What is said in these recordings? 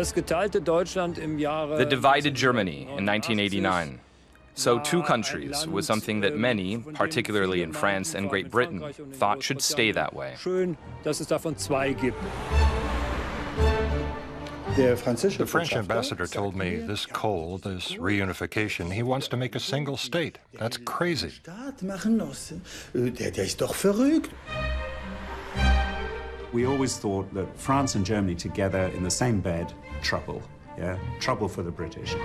The divided Germany in 1989. So two countries was something that many, particularly in France and Great Britain, thought should stay that way. The French ambassador told me this Kohl, this reunification, he wants to make a single state. That's crazy. We always thought that France and Germany together in the same bed, trouble. Yeah, trouble for the British.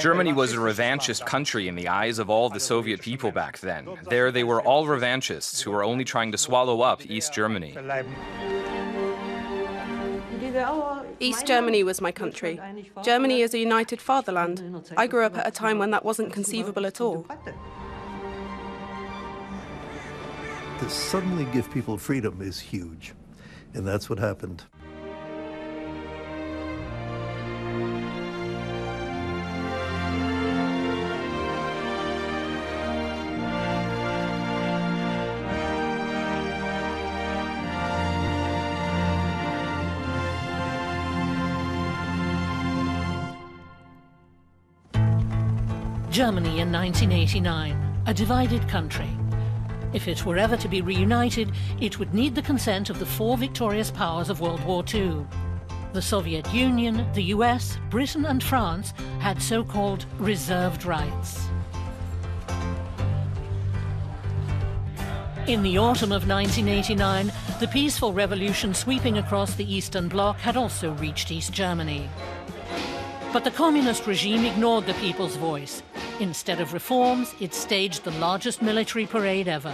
Germany was a revanchist country in the eyes of all the Soviet people back then. There they were all revanchists who were only trying to swallow up East Germany. East Germany was my country. Germany is a united fatherland. I grew up at a time when that wasn't conceivable at all. To suddenly give people freedom is huge, and that's what happened. Germany in 1989, a divided country. If it were ever to be reunited, it would need the consent of the four victorious powers of World War II. The Soviet Union, the US, Britain and France had so-called reserved rights. In the autumn of 1989, the peaceful revolution sweeping across the Eastern Bloc had also reached East Germany. But the communist regime ignored the people's voice. Instead of reforms, it staged the largest military parade ever.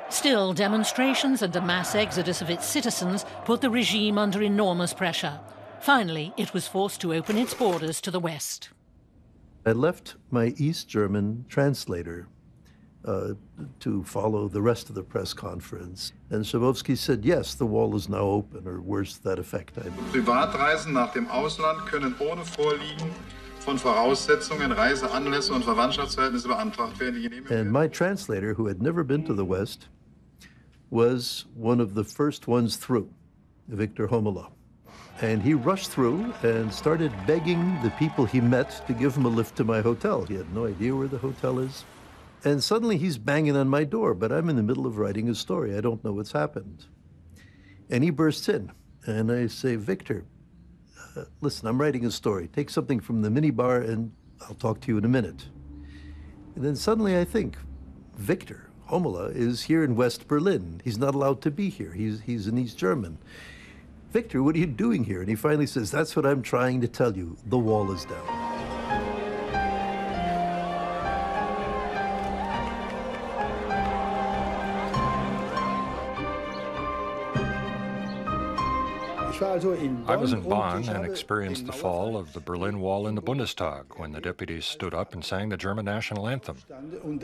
Still, demonstrations and a mass exodus of its citizens put the regime under enormous pressure. Finally, it was forced to open its borders to the West. I left my East German translator to follow the rest of the press conference. And Schabowski said, yes, the wall is now open, or words to that effect. Privatreisen nach dem Ausland können ohne Vorliegen von Voraussetzungen, Reiseanlässe und Verwandtschaftsverhältnisse beantragt werden. And my translator, who had never been to the West, was one of the first ones through, Victor Homola. And he rushed through and started begging the people he met to give him a lift to my hotel. He had no idea where the hotel is. And suddenly he's banging on my door, but I'm in the middle of writing a story. I don't know what's happened. And he bursts in, and I say, Victor, listen, I'm writing a story. Take something from the minibar, and I'll talk to you in a minute. And then suddenly I think, Victor Homola is here in West Berlin. He's not allowed to be here. He's an East German. Victor, what are you doing here? And he finally says, that's what I'm trying to tell you. The wall is down. I was in Bonn and experienced the fall of the Berlin Wall in the Bundestag when the deputies stood up and sang the German national anthem. And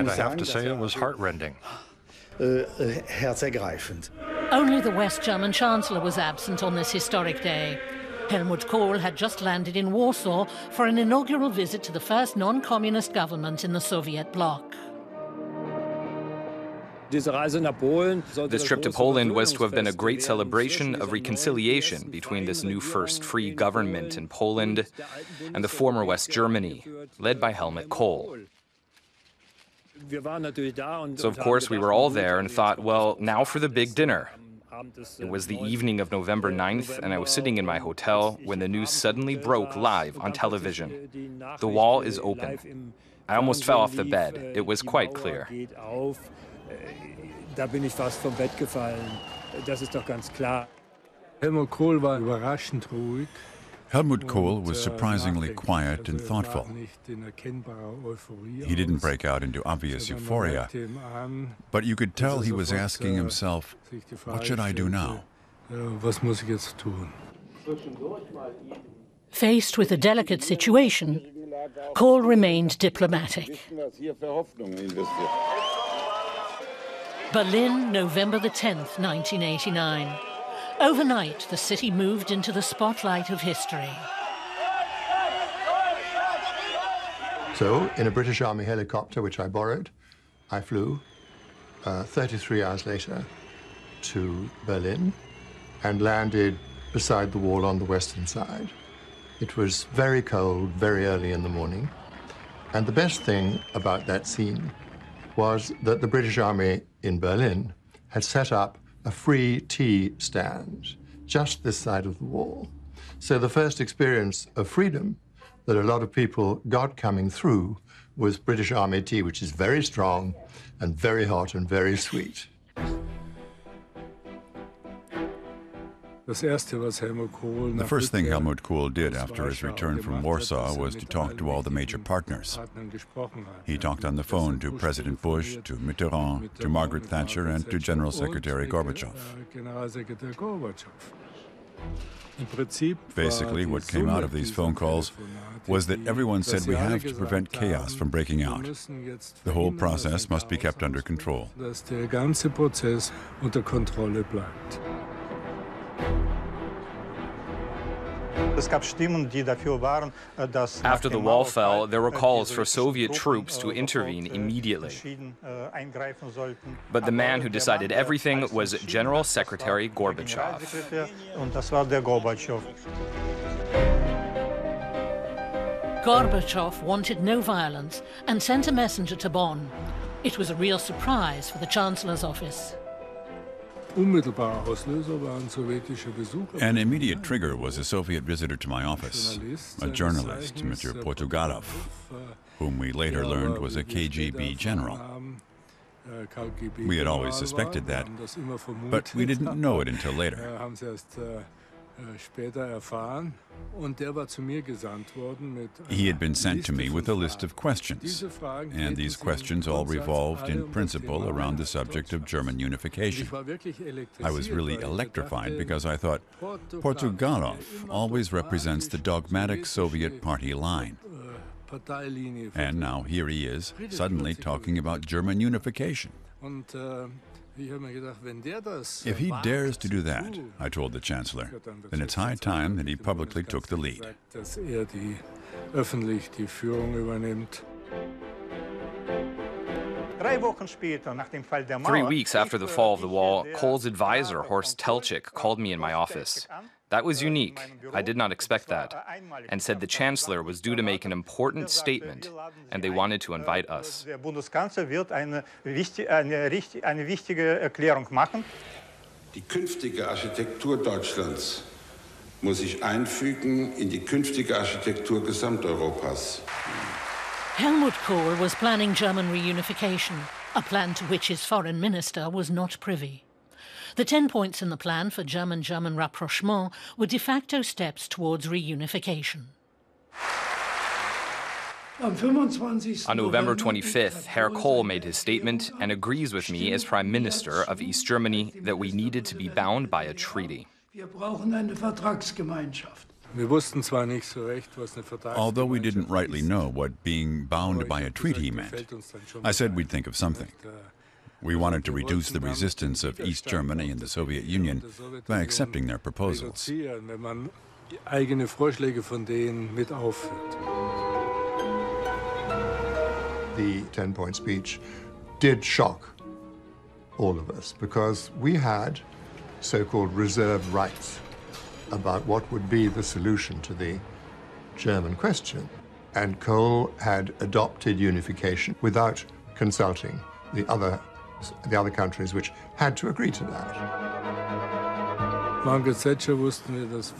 I have to say it was heartrending. Only the West German Chancellor was absent on this historic day. Helmut Kohl had just landed in Warsaw for an inaugural visit to the first non-communist government in the Soviet bloc. This trip to Poland was to have been a great celebration of reconciliation between this new first free government in Poland and the former West Germany, led by Helmut Kohl. So of course we were all there and thought, well, now for the big dinner. It was the evening of November 9th, and I was sitting in my hotel when the news suddenly broke live on television. The wall is open. I almost fell off the bed. It was quite clear. Helmut Kohl war überraschend ruhig. Helmut Kohl was surprisingly quiet and thoughtful. He didn't break out into obvious euphoria, but you could tell he was asking himself, what should I do now? Faced with a delicate situation, Kohl remained diplomatic. Berlin, November the 10th, 1989. Overnight, the city moved into the spotlight of history. So, in a British Army helicopter, which I borrowed, I flew 33 hours later to Berlin and landed beside the wall on the western side. It was very cold, very early in the morning. And the best thing about that scene was that the British Army in Berlin had set up a free tea stand just this side of the wall. So the first experience of freedom that a lot of people got coming through was British Army tea, which is very strong and very hot and very sweet. The first thing Helmut Kohl did after his return from Warsaw was to talk to all the major partners. He talked on the phone to President Bush, to Mitterrand, to Margaret Thatcher, and to General Secretary Gorbachev. Basically, what came out of these phone calls was that everyone said we have to prevent chaos from breaking out. The whole process must be kept under control. After the wall fell, there were calls for Soviet troops to intervene immediately. But the man who decided everything was General Secretary Gorbachev. Gorbachev wanted no violence and sent a messenger to Bonn. It was a real surprise for the Chancellor's office. An immediate trigger was a Soviet visitor to my office, a journalist, Mr. Portugalov, whom we later learned was a KGB general. We had always suspected that, but we didn't know it until later. He had been sent to me with a list of questions, and these questions all revolved in principle around the subject of German unification. I was really electrified because I thought, Portugalov always represents the dogmatic Soviet party line. And now here he is, suddenly talking about German unification. If he dares to do that, I told the Chancellor, then it's high time that he publicly took the lead. 3 weeks after the fall of the wall, Kohl's advisor, Horst Teltschik, called me in my office. That was unique. I did not expect that, and said the Chancellor was due to make an important statement, and they wanted to invite us. Die künftige Architektur Deutschlands muss sich einfügen in die künftige Architektur Gesamteuropas. Helmut Kohl was planning German reunification, a plan to which his foreign minister was not privy. The 10 points in the plan for German-German rapprochement were de facto steps towards reunification. On November 25th, Herr Kohl made his statement and agrees with me as Prime Minister of East Germany that we needed to be bound by a treaty. Although we didn't rightly know what being bound by a treaty meant, I said we'd think of something. We wanted to reduce the resistance of East Germany and the Soviet Union by accepting their proposals. The 10-point speech did shock all of us because we had so-called reserved rights about what would be the solution to the German question. And Kohl had adopted unification without consulting the other countries which had to agree to that.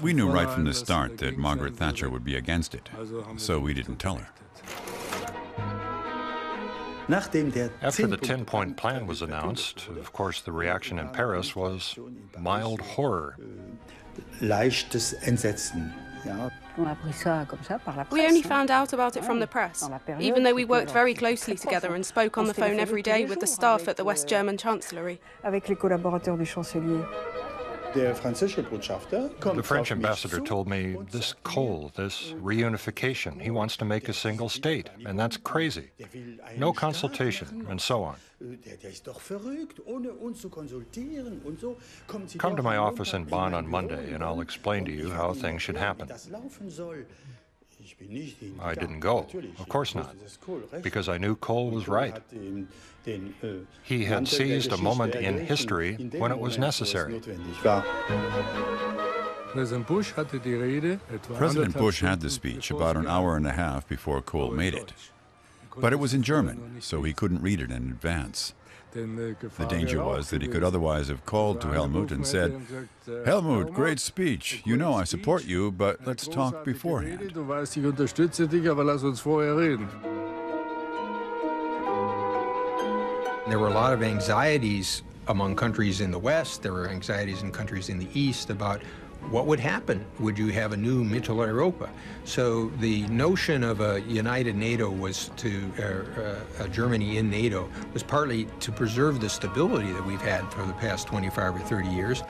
We knew right from the start that Margaret Thatcher would be against it, so we didn't tell her. After the 10-point plan was announced, of course, the reaction in Paris was mild horror. We only found out about it from the press, even though we worked very closely together and spoke on the phone every day with the staff at the West German Chancellery. The French ambassador told me, this Kohl, this reunification, he wants to make a single state, and that's crazy. No consultation, and so on. Come to my office in Bonn on Monday, and I'll explain to you how things should happen. I didn't go. Of course not. Because I knew Kohl was right. He had seized a moment in history when it was necessary. President Bush had the speech about an hour and a half before Kohl made it. But it was in German, so he couldn't read it in advance. The danger was that he could otherwise have called to Helmut and said, "Helmut, great speech. You know I support you, but let's talk beforehand." There were a lot of anxieties among countries in the West. There were anxieties in countries in the East about what would happen. Would you have a new Mitteleuropa? So the notion of a united NATO was Germany in NATO was partly to preserve the stability that we've had for the past 25 or 30 years.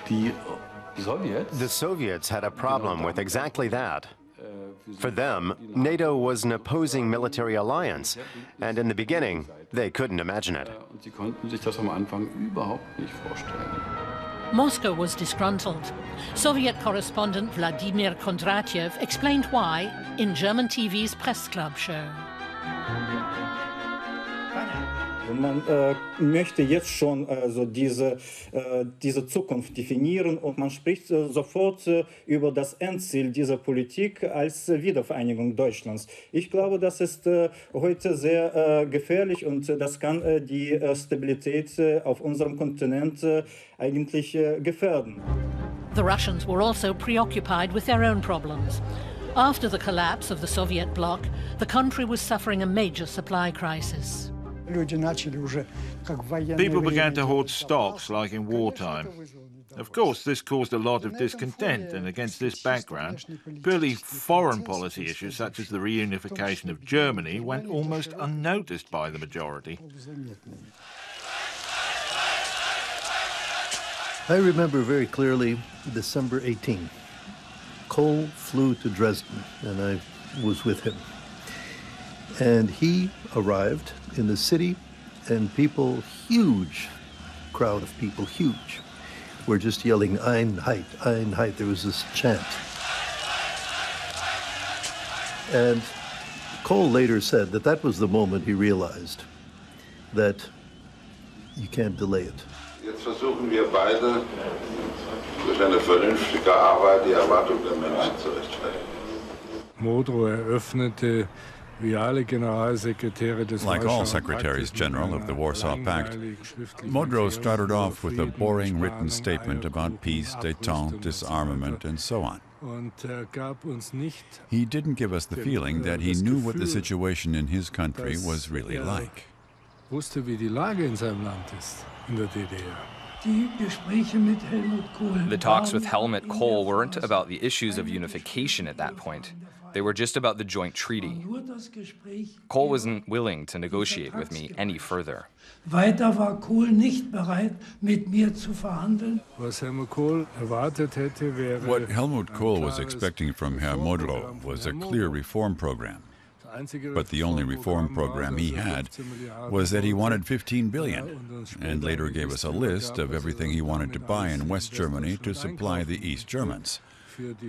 The Soviets had a problem with exactly that. For them, NATO was an opposing military alliance, and in the beginning, they couldn't imagine it. Moscow was disgruntled. Soviet correspondent Vladimir Kondratyev explained why in German TV's Press Club show. Man möchte jetzt schon diese Zukunft definieren und man spricht sofort über das Endziel dieser Politik als Wiedervereinigung Deutschlands. Ich glaube, das ist heute sehr gefährlich und das kann die Stabilität auf unserem Kontinent eigentlich gefährden. The Russians were also preoccupied with their own problems. After the collapse of the Soviet bloc, the country was suffering a major supply crisis. People began to hoard stocks like in wartime. Of course, this caused a lot of discontent, and against this background, purely foreign policy issues such as the reunification of Germany went almost unnoticed by the majority. I remember very clearly December 18. Kohl flew to Dresden, and I was with him. And he arrived in the city, and people, huge crowd of people, huge, were just yelling Einheit, Einheit. There was this chant. And Kohl later said that that was the moment he realized that you can't delay it. Jetzt versuchen wir beide durch eine vernünftige Arbeit die Erwartung der Menschen zu rechtfertigen. Modrow eröffnete Like all Secretaries General of the Warsaw Pact, Modrow started off with a boring written statement about peace, détente, disarmament, and so on. He didn't give us the feeling that he knew what the situation in his country was really like. The talks with Helmut Kohl weren't about the issues of unification at that point. They were just about the joint treaty. Kohl wasn't willing to negotiate with me any further. What Helmut Kohl was expecting from Herr Modrow was a clear reform program. But the only reform program he had was that he wanted 15 billion, and later gave us a list of everything he wanted to buy in West Germany to supply the East Germans.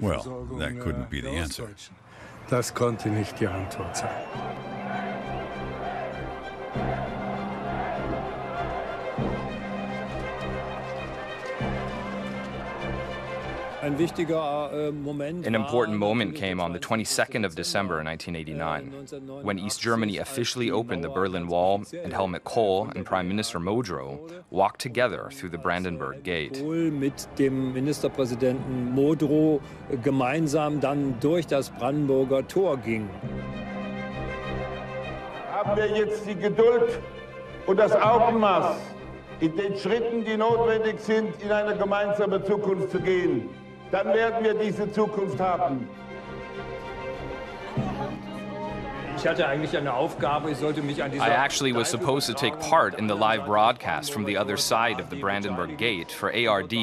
Well, that couldn't be the answer. Das konnte nicht die Antwort sein. An important moment came on the 22nd of December 1989, when East Germany officially opened the Berlin Wall and Helmut Kohl and Prime Minister Modrow walked together through the Brandenburg Gate. Mit dem Ministerpräsidenten Modrow gemeinsam dann durch das Brandenburger Tor ging. Haben wir jetzt die Geduld und das Augenmaß, in den Schritten, die notwendig sind, in eine gemeinsame Zukunft zu gehen. Dann werden wir diese Zukunft haben. Ich hatte eigentlich eine Aufgabe, ich sollte mich an dieser I actually was supposed to take part in the live broadcast from the other side of the Brandenburg Gate for ARD.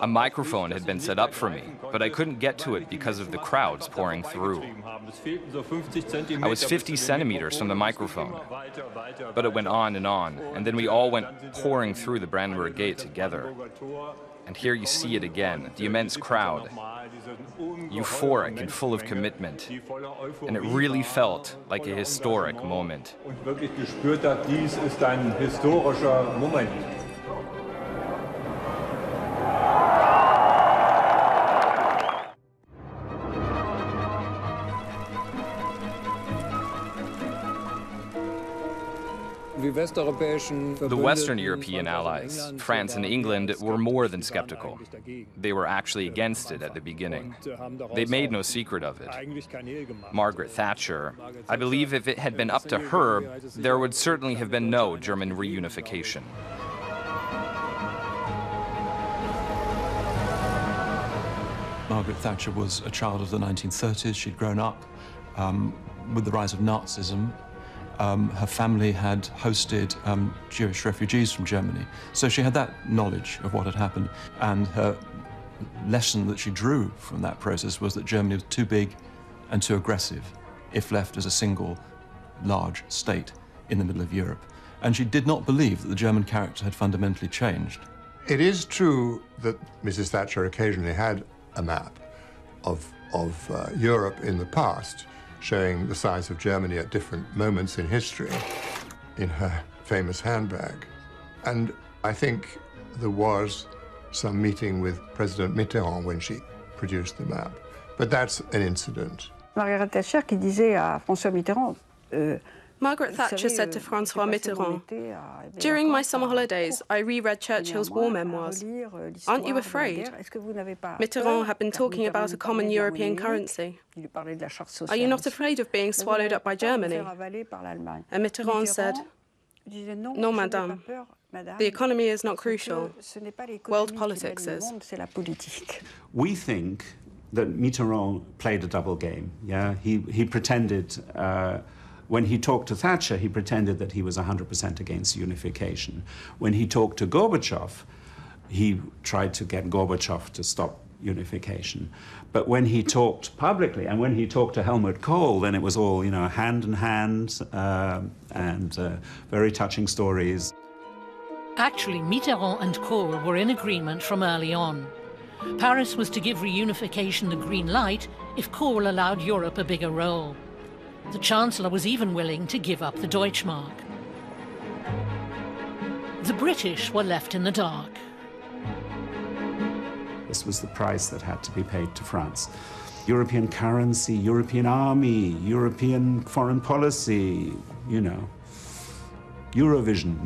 A microphone had been set up for me, but I couldn't get to it because of the crowds pouring through. I was 50 centimeters from the microphone, but it went on, and then we all went pouring through the Brandenburg Gate together. And here you see it again, the immense crowd, euphoric and full of commitment. And it really felt like a historic moment. The Western European allies, France and England, were more than skeptical. They were actually against it at the beginning. They made no secret of it. Margaret Thatcher, I believe if it had been up to her, there would certainly have been no German reunification. Margaret Thatcher was a child of the 1930s. She'd grown up with the rise of Nazism. Her family had hosted Jewish refugees from Germany. So she had that knowledge of what had happened. And her lesson that she drew from that process was that Germany was too big and too aggressive if left as a single large state in the middle of Europe. And she did not believe that the German character had fundamentally changed. It is true that Mrs. Thatcher occasionally had a map of Europe in the past, showing the size of Germany at different moments in history in her famous handbag. And I think there was some meeting with President Mitterrand when she produced the map. But that's an incident. Margaret Thatcher disait à François Mitterrand, Margaret Thatcher said to François Mitterrand, "During my summer holidays, I reread Churchill's war memoirs. Aren't you afraid? Mitterrand had been talking about a common European currency. Are you not afraid of being swallowed up by Germany?" And Mitterrand said, "No, madame. The economy is not crucial. World politics is." We think that Mitterrand played a double game. Yeah, he pretended. When he talked to Thatcher, he pretended that he was 100% against unification. When he talked to Gorbachev, he tried to get Gorbachev to stop unification. But when he talked publicly, and when he talked to Helmut Kohl, then it was all, you know, hand in hand and very touching stories. Actually, Mitterrand and Kohl were in agreement from early on. Paris was to give reunification the green light if Kohl allowed Europe a bigger role. The Chancellor was even willing to give up the Deutschmark. The British were left in the dark. This was the price that had to be paid to France. European currency, European army, European foreign policy, you know, Eurovision.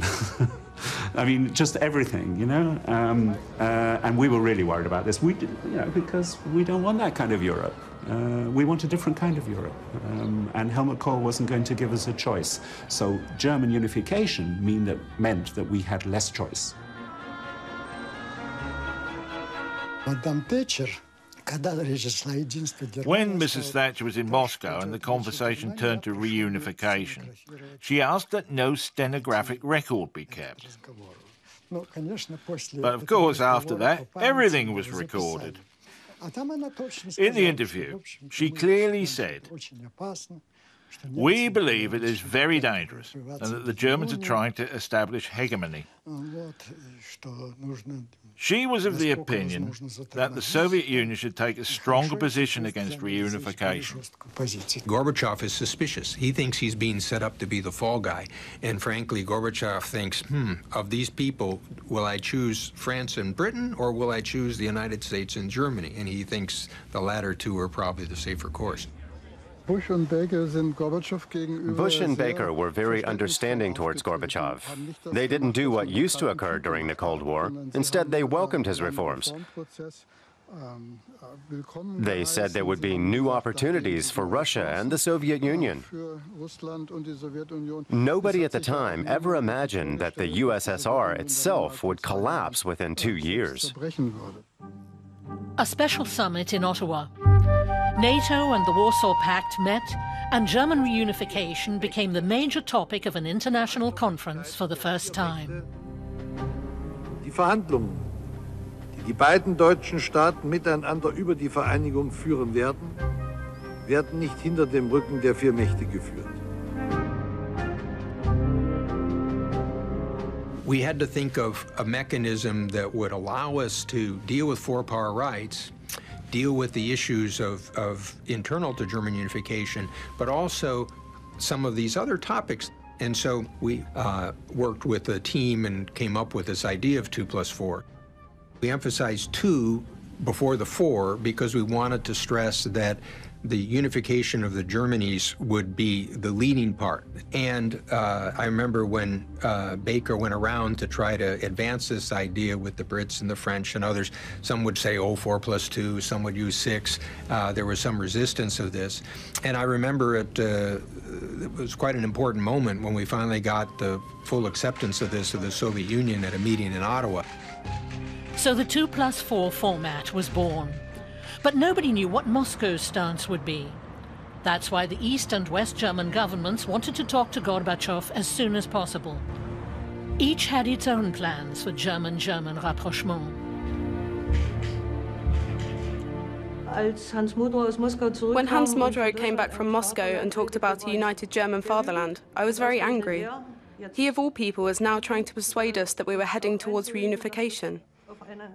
I mean, just everything, you know? And we were really worried about this. We did, you know, because we don't want that kind of Europe. We want a different kind of Europe. And Helmut Kohl wasn't going to give us a choice. So German unification meant that we had less choice. When Mrs. Thatcher was in Moscow and the conversation turned to reunification, she asked that no stenographic record be kept. But of course, after that, everything was recorded. In the interview, she clearly said, "We believe it is very dangerous and that the Germans are trying to establish hegemony." She was of the opinion that the Soviet Union should take a stronger position against reunification. Gorbachev is suspicious. He thinks he's being set up to be the fall guy. And frankly, Gorbachev thinks, of these people, will I choose France and Britain or will I choose the United States and Germany? And he thinks the latter two are probably the safer course. Bush and Baker were very understanding towards Gorbachev. They didn't do what used to occur during the Cold War. Instead, they welcomed his reforms. They said there would be new opportunities for Russia and the Soviet Union. Nobody at the time ever imagined that the USSR itself would collapse within 2 years. A special summit in Ottawa. NATO and the Warsaw Pact met, and German reunification became the major topic of an international conference for the first time. Die Verhandlungen, die beiden deutschen Staaten miteinander über die Vereinigung führen werden nicht hinter dem Rücken der vier Mächte geführt. We had to think of a mechanism that would allow us to deal with four-power rights, deal with the issues of internal to German unification, but also some of these other topics. And so we worked with a team and came up with this idea of 2+4. We emphasized 2 before the 4 because we wanted to stress that the unification of the Germanys would be the leading part. And I remember when Baker went around to try to advance this idea with the Brits and the French and others, some would say, oh, 4+2, some would use 6. There was some resistance of this. And I remember it was quite an important moment when we finally got the full acceptance of this of the Soviet Union at a meeting in Ottawa. So the 2+4 format was born. But nobody knew what Moscow's stance would be. That's why the East and West German governments wanted to talk to Gorbachev as soon as possible. Each had its own plans for German-German rapprochement. When Hans Modrow came back from Moscow and talked about a united German fatherland, I was very angry. He, of all people, was now trying to persuade us that we were heading towards reunification.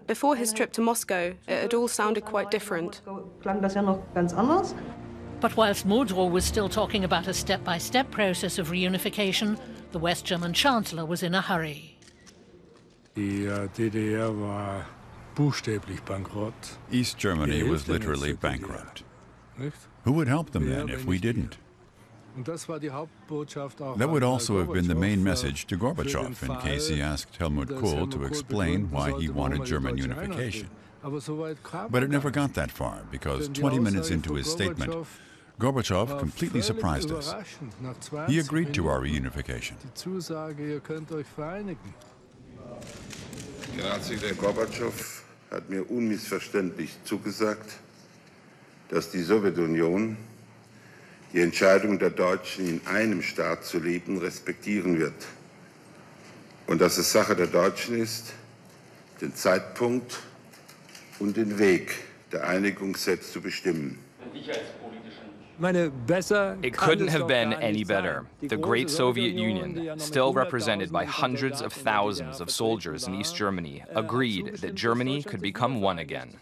Before his trip to Moscow, it had all sounded quite different. But whilst Modrow was still talking about a step-by-step process of reunification, the West German Chancellor was in a hurry. The D.D.R war buchstäblich bankrott. East Germany was literally bankrupt. Who would help them then if we didn't? That would also have been the main message to Gorbachev in case he asked Helmut Kohl to explain why he wanted German unification. But it never got that far, because 20 minutes into his statement, Gorbachev completely surprised us. He agreed to our reunification. Generalsekretär Gorbatschow hat mir unmissverständlich zugesagt, dass die Sowjetunion die Entscheidung der Deutschen, in einem Staat zu leben, respektieren wird. Und dass es Sache der Deutschen ist, den Zeitpunkt und den Weg der Einigung selbst zu bestimmen. It couldn't have been any better. The great Soviet Union, still represented by hundreds of thousands of soldiers in East Germany, agreed that Germany could become one again.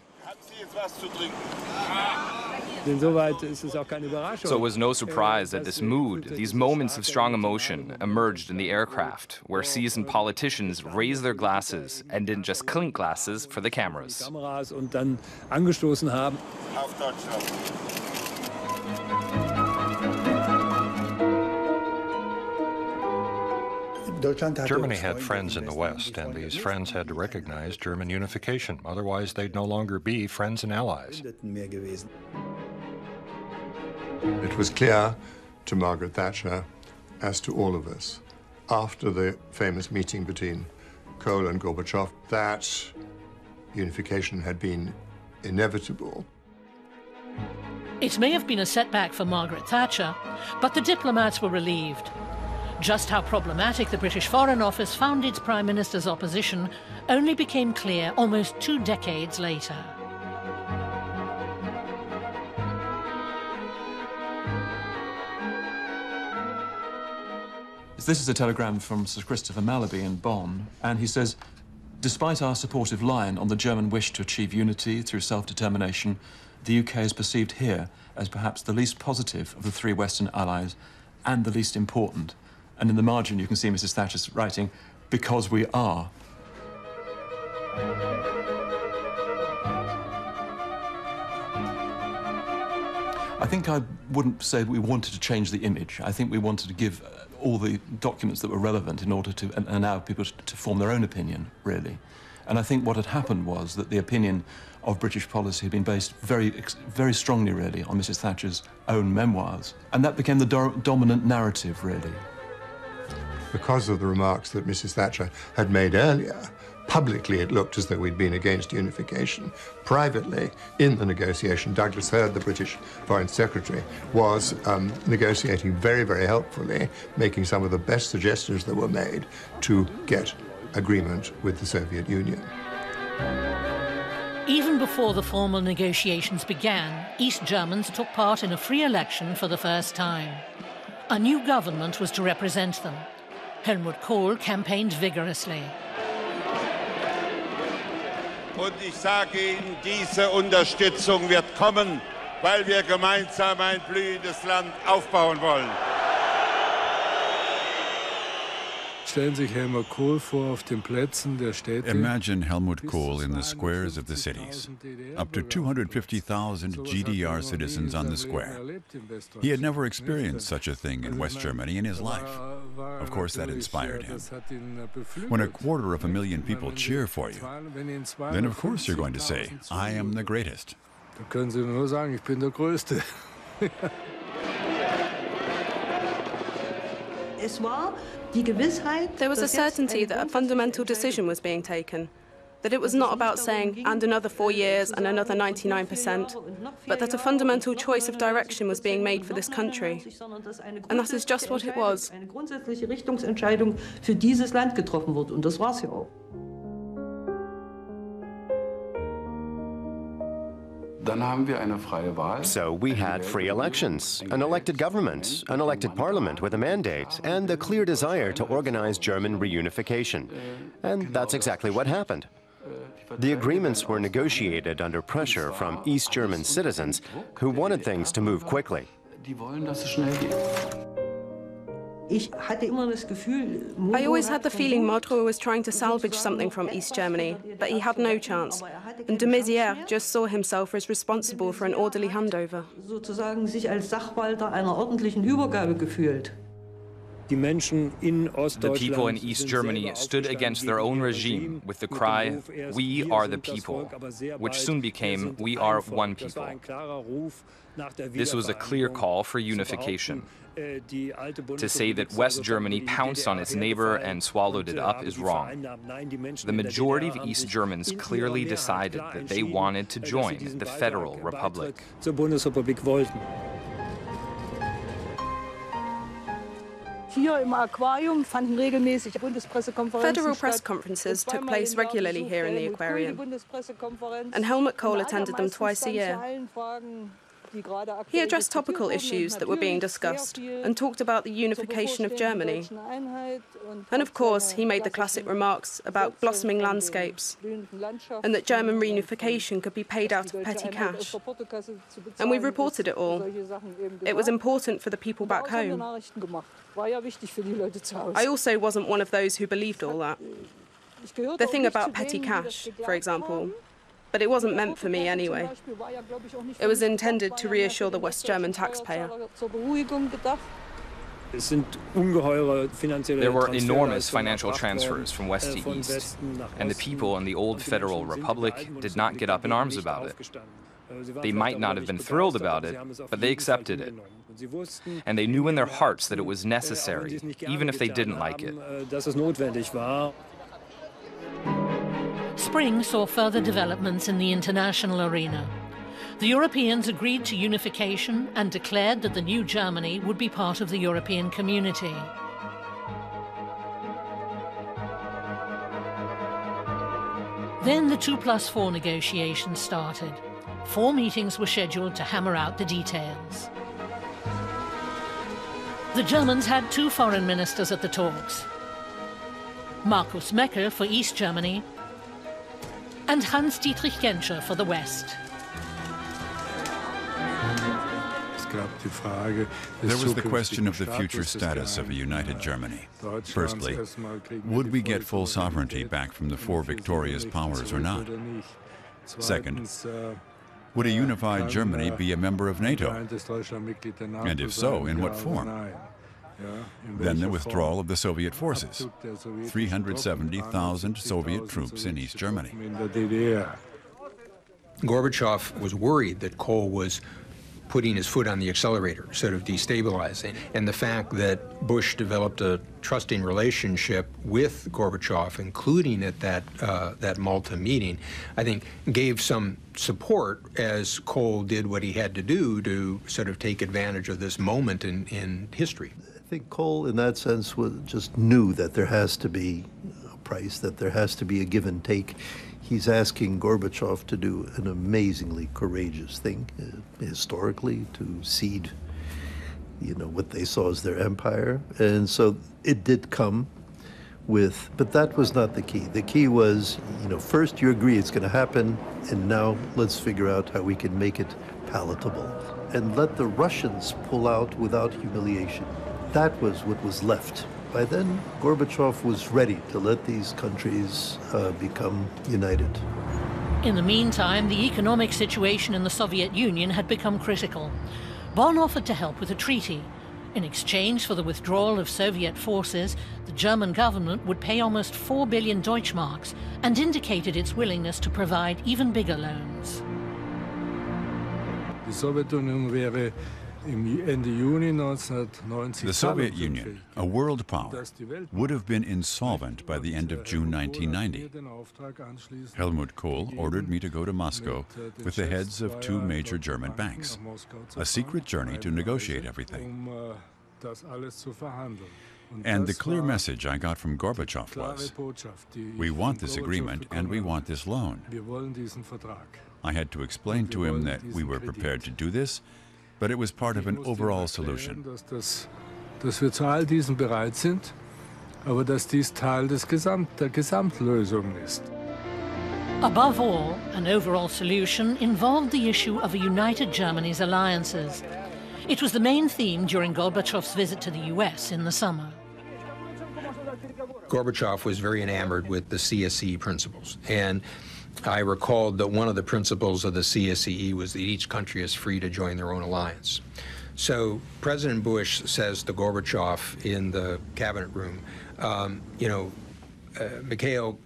So it was no surprise that this mood, these moments of strong emotion, emerged in the aircraft, where seasoned politicians raised their glasses and didn't just clink glasses for the cameras. Germany had friends in the West, and these friends had to recognize German unification. Otherwise, they'd no longer be friends and allies. It was clear to Margaret Thatcher, as to all of us, after the famous meeting between Kohl and Gorbachev, that unification had been inevitable. It may have been a setback for Margaret Thatcher, but the diplomats were relieved. Just how problematic the British Foreign Office found its Prime Minister's opposition only became clear almost 2 decades later. This is a telegram from Sir Christopher Malaby in Bonn, and he says, despite our supportive line on the German wish to achieve unity through self-determination, the UK is perceived here as perhaps the least positive of the 3 Western allies and the least important. And in the margin, you can see Mrs. Thatcher's writing, because we are. I think I wouldn't say we wanted to change the image. I think we wanted to give all the documents that were relevant in order to allow people to form their own opinion, really. And I think what had happened was that the opinion of British policy had been based very strongly, really, on Mrs. Thatcher's own memoirs. And that became the dominant narrative, really. Because of the remarks that Mrs. Thatcher had made earlier, publicly it looked as though we'd been against unification. Privately, in the negotiation, Douglas Hurd, the British Foreign Secretary, was negotiating very, very helpfully, making some of the best suggestions that were made to get agreement with the Soviet Union. Even before the formal negotiations began, East Germans took part in a free election for the first time. A new government was to represent them. Helmut Kohl campaigned vigorously. Und ich sage Ihnen, diese Unterstützung wird kommen, weil wir gemeinsam ein blühendes Land aufbauen wollen. Stellen sich Helmut Kohl vor auf den Plätzen der Städte. Imagine Helmut Kohl in the squares of the cities. Up to 250,000 GDR citizens on the square. He had never experienced such a thing in West Germany in his life. Of course, that inspired him. When 250,000 people cheer for you, then of course you're going to say, I am the greatest. Da können Sie nur sagen, ich bin der Größte. There was a certainty that a fundamental decision was being taken, that it was not about saying, and another 4 years and another 99%, but that a fundamental choice of direction was being made for this country. And that is just what it was. Eine grundsätzliche Richtungsentscheidung für dieses Land getroffen wurde, und das war's ja auch. So we had free elections, an elected government, an elected parliament with a mandate, and a clear desire to organize German reunification. And that's exactly what happened. The agreements were negotiated under pressure from East German citizens who wanted things to move quickly. I always had the feeling Modrow was trying to salvage something from East Germany, but he had no chance. And de Maizière just saw himself as responsible for an orderly handover. Sozusagen sich als Sachwalter einer ordentlichen Übergabe gefühlt. The people in East Germany stood against their own regime with the cry, "We are the people," which soon became, "We are one people." This was a clear call for unification. To say that West Germany pounced on its neighbor and swallowed it up is wrong. The majority of East Germans clearly decided that they wanted to join the Federal Republic. Federal press conferences took place regularly here in the aquarium, and Helmut Kohl attended them twice a year. He addressed topical issues that were being discussed and talked about the unification of Germany. And of course, he made the classic remarks about blossoming landscapes and that German reunification could be paid out of petty cash. And we reported it all. It was important for the people back home. I also wasn't one of those who believed all that. The thing about petty cash, for example, but it wasn't meant for me anyway. It was intended to reassure the West German taxpayer. There were enormous financial transfers from west to east, and the people in the old Federal Republic did not get up in arms about it. They might not have been thrilled about it, but they accepted it. And they knew in their hearts that it was necessary, even if they didn't like it. Spring saw further developments in the international arena. The Europeans agreed to unification and declared that the new Germany would be part of the European community. Then the 2+4 negotiations started. 4 meetings were scheduled to hammer out the details. The Germans had 2 foreign ministers at the talks. Markus Meckel for East Germany and Hans-Dietrich Genscher for the West. There was the question of the future status of a united Germany. Firstly, would we get full sovereignty back from the 4 victorious powers or not? Second, would a unified Germany be a member of NATO? And if so, in what form? Then the withdrawal of the Soviet forces, 370,000 Soviet troops in East Germany. Gorbachev was worried that Kohl was putting his foot on the accelerator, sort of destabilizing. And the fact that Bush developed a trusting relationship with Gorbachev, including at that Malta meeting, I think gave some support as Kohl did what he had to do to sort of take advantage of this moment in history. I think Kohl, in that sense, just knew that there has to be a price, that there has to be a give and take. He's asking Gorbachev to do an amazingly courageous thing, historically, to cede, what they saw as their empire. And so it did come but that was not the key. The key was, first you agree it's going to happen, and now let's figure out how we can make it palatable. And let the Russians pull out without humiliation. That was what was left. By then, Gorbachev was ready to let these countries become united. In the meantime, the economic situation in the Soviet Union had become critical. Bonn offered to help with a treaty. In exchange for the withdrawal of Soviet forces, the German government would pay almost 4 billion Deutschmarks and indicated its willingness to provide even bigger loans. The Soviet Union, a world power, would have been insolvent by the end of June 1990. Helmut Kohl ordered me to go to Moscow with the heads of 2 major German banks, a secret journey to negotiate everything. And the clear message I got from Gorbachev was, we want this agreement and we want this loan. I had to explain to him that we were prepared to do this, but it was part of an overall solution. Dass wir zu all diesen bereit sind, aber dass dies Teil der Gesamtlösung ist. Above all, an overall solution involved the issue of a united Germany's alliances. It was the main theme during Gorbachev's visit to the US in the summer. Gorbachev was very enamored with the CSE principles, and I recalled that one of the principles of the CSCE was that each country is free to join their own alliance. So President Bush says to Gorbachev in the cabinet room, Mikhail,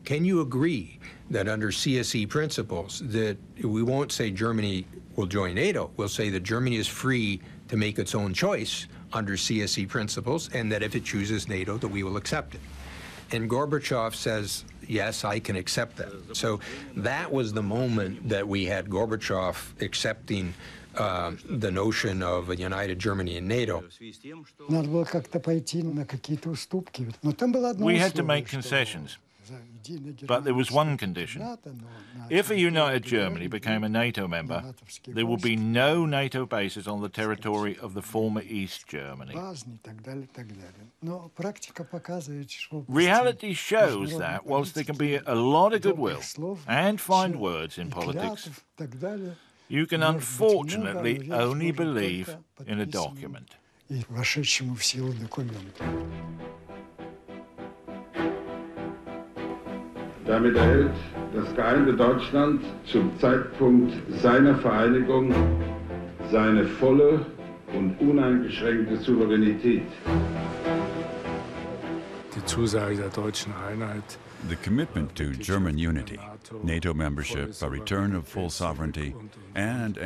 can you agree that under CSE principles that we won't say Germany will join NATO, we'll say that Germany is free to make its own choice under CSE principles, and that if it chooses NATO, that we will accept it. And Gorbachev says, yes, I can accept that. So that was the moment that we had Gorbachev accepting the notion of a united Germany and NATO. We had to make concessions, but there was one condition. If a united Germany became a NATO member, there would be no NATO bases on the territory of the former East Germany. Reality shows that whilst there can be a lot of goodwill and fine words in politics, you can unfortunately only believe in a document. Damit erhält das geeinte Deutschland zum Zeitpunkt seiner Vereinigung seine volle und uneingeschränkte Souveränität. Die Zusage der deutschen Einheit. The commitment to German unity, NATO membership, a return of full sovereignty, and.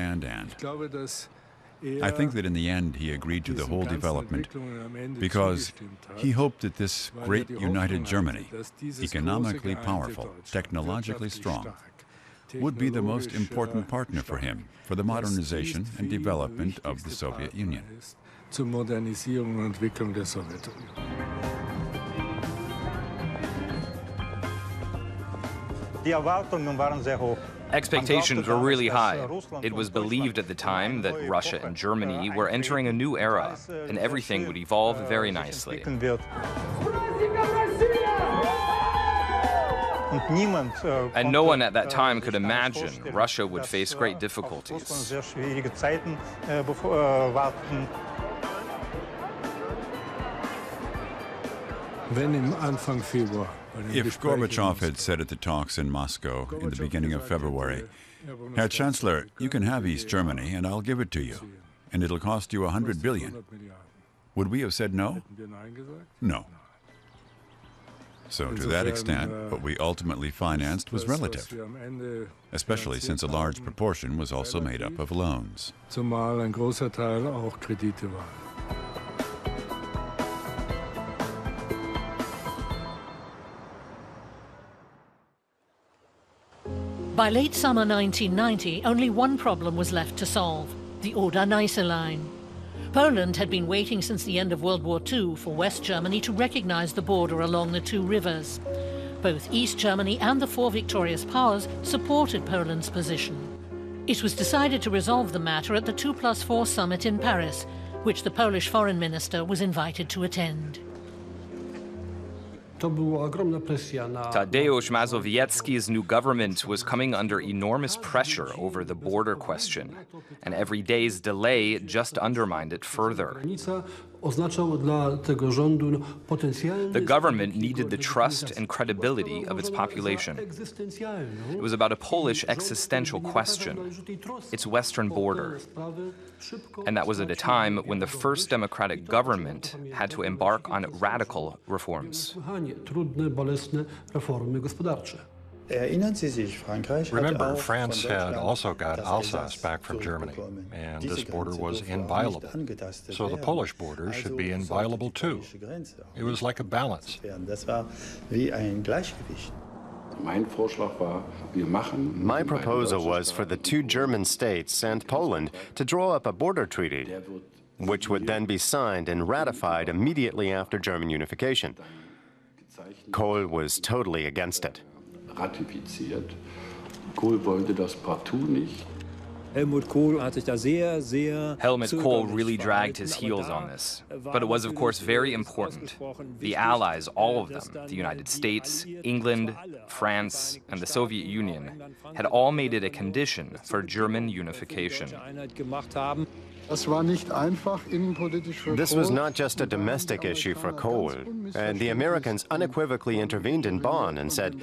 I think that in the end he agreed to the whole development because he hoped that this great united Germany, economically powerful, technologically strong, would be the most important partner for him for the modernization and development of the Soviet Union. Zur Modernisierung und Entwicklung der Sowjetunion. Die Erwartungen waren sehr hoch. Expectations were really high. It was believed at the time that Russia and Germany were entering a new era, and everything would evolve very nicely. And no one at that time could imagine Russia would face great difficulties. If Gorbachev had said at the talks in Moscow in the beginning of February, Herr Chancellor, you can have East Germany and I'll give it to you, and it'll cost you 100 billion, would we have said no? No. So to that extent, what we ultimately financed was relative, especially since a large proportion was also made up of loans. Zumal ein großer Teil auch Kredite waren. By late summer 1990, only one problem was left to solve, the Oder-Neiße line. Poland had been waiting since the end of World War II for West Germany to recognize the border along the 2 rivers. Both East Germany and the 4 victorious powers supported Poland's position. It was decided to resolve the matter at the 2+4 summit in Paris, which the Polish foreign minister was invited to attend. Tadeusz Mazowiecki's new government was coming under enormous pressure over the border question, and every day's delay just undermined it further. The government needed the trust and credibility of its population. It was about a Polish existential question, its western border. And that was at a time when the first democratic government had to embark on radical reforms. Remember, France had also got Alsace back from Germany, and this border was inviolable. So the Polish border should be inviolable too. It was like a balance. My proposal was for the two German states and Poland to draw up a border treaty, which would then be signed and ratified immediately after German unification. Kohl was totally against it. Ratifiziert. Kohl wollte das partout nicht. Helmut Kohl really dragged his heels on this, but it was of course very important. The Allies, all of them, the United States, England, France, and the Soviet Union, had all made it a condition for German unification. This was not just a domestic issue for Kohl, and the Americans unequivocally intervened in Bonn and said,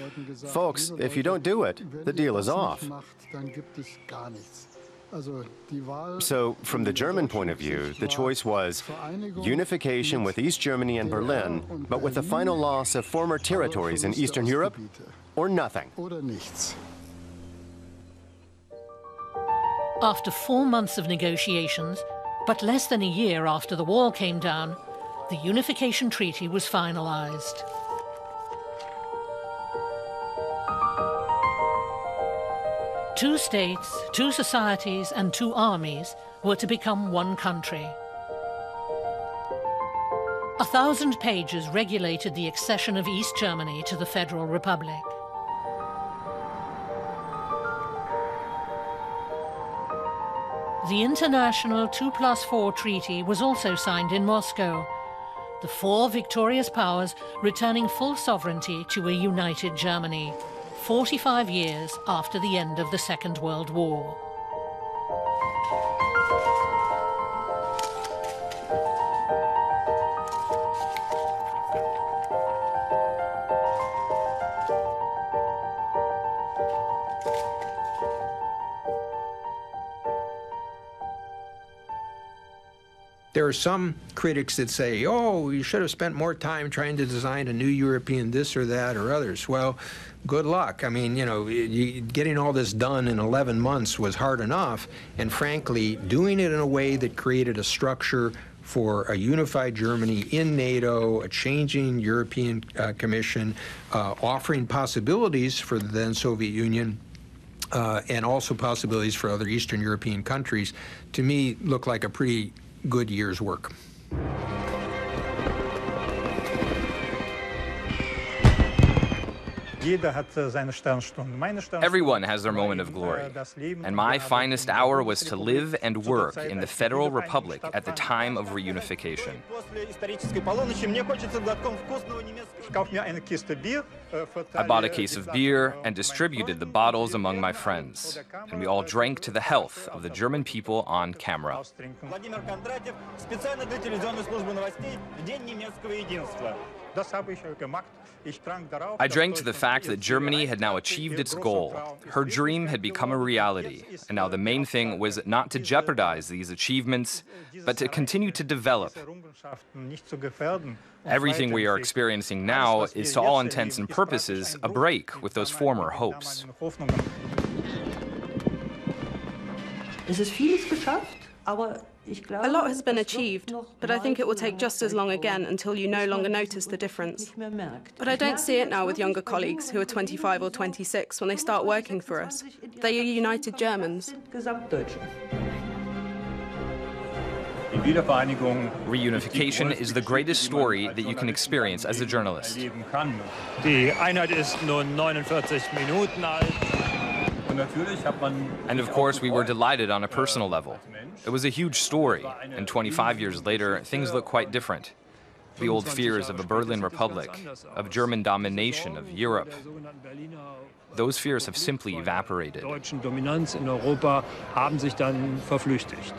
"Folks, if you don't do it, the deal is off." So, from the German point of view, the choice was unification with East Germany and Berlin, but with the final loss of former territories in Eastern Europe, or nothing. After 4 months of negotiations, but less than a year after the wall came down, the Unification Treaty was finalized. Two states, two societies, and two armies were to become one country. 1,000 pages regulated the accession of East Germany to the Federal Republic. The international 2+4 treaty was also signed in Moscow, the four victorious powers returning full sovereignty to a united Germany, 45 years after the end of the Second World War. There are some critics that say, oh, you should have spent more time trying to design a new European this or that or others. Well, good luck. I mean, you know, getting all this done in 11 months was hard enough, and frankly, doing it in a way that created a structure for a unified Germany in NATO, a changing European Commission, offering possibilities for the then Soviet Union, and also possibilities for other Eastern European countries, to me, looked like a pretty good year's work. Everyone has their moment of glory, and my finest hour was to live and work in the Federal Republic at the time of reunification. I bought a case of beer and distributed the bottles among my friends, and we all drank to the health of the German people on camera. I drank to the fact that Germany had now achieved its goal. Her dream had become a reality, and now the main thing was not to jeopardize these achievements, but to continue to develop. Everything we are experiencing now is, to all intents and purposes, a break with those former hopes. A lot has been achieved, but I think it will take just as long again until you no longer notice the difference. But I don't see it now with younger colleagues who are 25 or 26 when they start working for us. They are united Germans. Reunification is the greatest story that you can experience as a journalist. Die Einheit ist nun 49 Minuten alt. And of course, we were delighted on a personal level. It was a huge story, and 25 years later, things look quite different. The old fears of a Berlin Republic, of German domination of Europe, those fears have simply evaporated. Deutschen Dominanz in Europa haben sich dann verflüchtigt.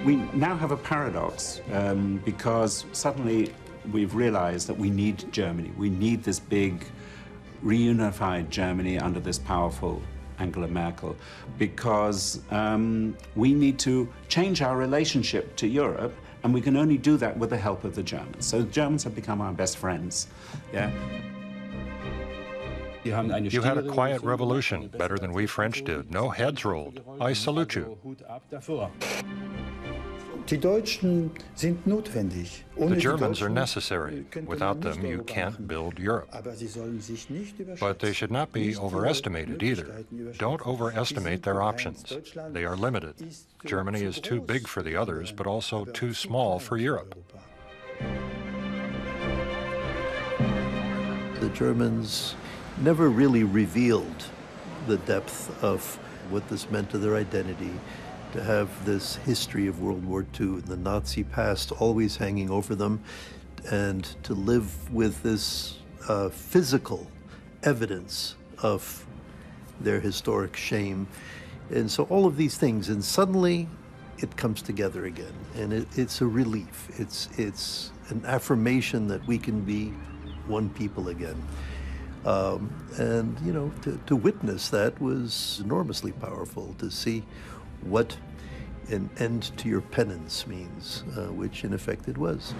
We now have a paradox because suddenly we've realized that we need Germany. We need this big, reunified Germany under this powerful Angela Merkel, because we need to change our relationship to Europe, and we can only do that with the help of the Germans. So the Germans have become our best friends. Yeah. You had a quiet revolution, better than we French did. No heads rolled. I salute you. The Germans are necessary. Without them, you can't build Europe. But they should not be overestimated either. Don't overestimate their options. They are limited. Germany is too big for the others, but also too small for Europe. The Germans never really revealed the depth of what this meant to their identity, to have this history of World War II, the Nazi past always hanging over them, and to live with this physical evidence of their historic shame. And so all of these things, and suddenly it comes together again, and it's a relief. It's an affirmation that we can be one people again. And, you know, to witness that was enormously powerful, to see what an end to your penance means, which in effect it was.